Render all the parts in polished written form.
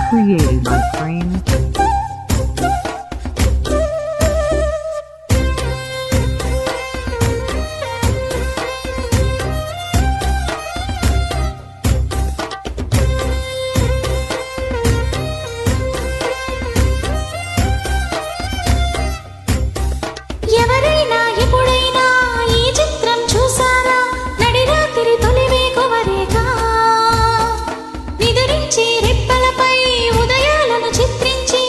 Created by Frame. ఎవరైనా ఎప్పుడైనా ఈ చిత్రం చూసారా? నడిరాత్రి తొలి వేకువరేగా నిదురించి రెప్పలపై ఉదయాలను చిత్రించి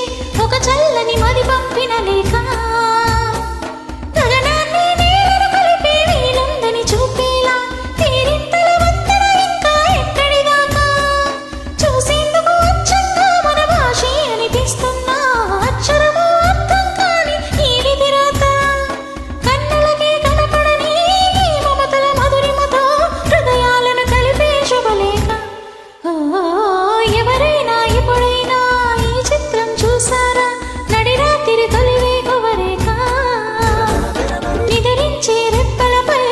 ఒక చల్లని మది పంపిన లేఖ. గగనాన్ని నేలను కలిపే వీలుందని చూపేలా తీరింతల వంతెన ఇంకా ఎక్కడిదాకా చూసేందుకు అచ్చంగా మన భాషే అనిపిస్తున్నా అక్షరము అర్థం కాని ఈ విధి రాత. కన్నులకి కనపడని ఈ మమతల మధురిమతో హృదయాలను కలిపే శుభలేఖ. ఎవరైనా ఎప్పుడైనా ఈ చిత్రం చూసారా? నడిరాత్రి తొలి వేకువరేగా నిద్రించే రెప్పలపై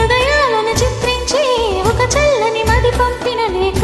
ఉదయాలను చిత్రించి ఒక చల్లని మది పంపిన లేఖ.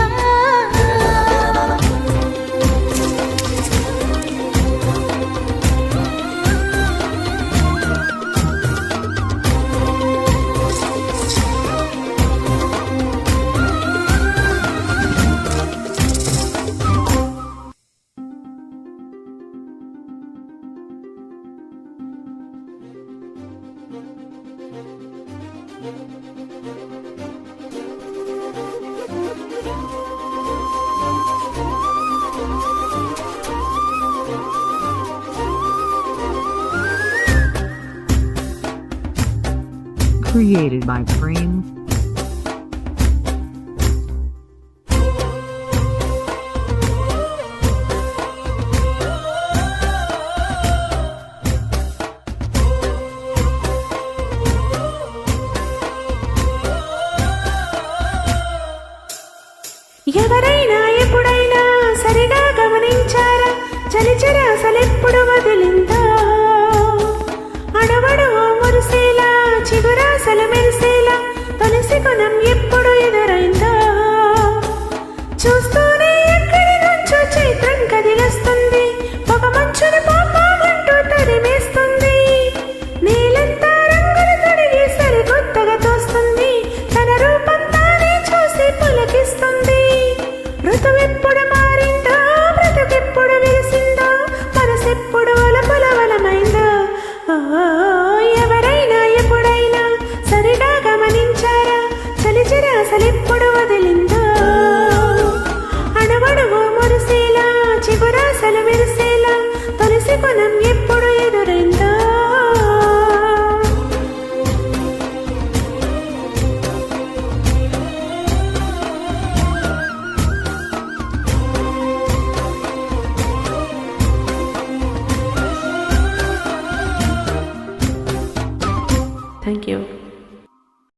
Created by Frame. ఎవరైనా ఎప్పుడైనా సరిగా గమనించారా? చలిచర అసలెప్పుడు వదిలిందో అడవడు మురిసేలా చిగురాసల మెరిసేలా తొలిసి కొనం ఎప్పుడు ఎదురైందో చూస్తూ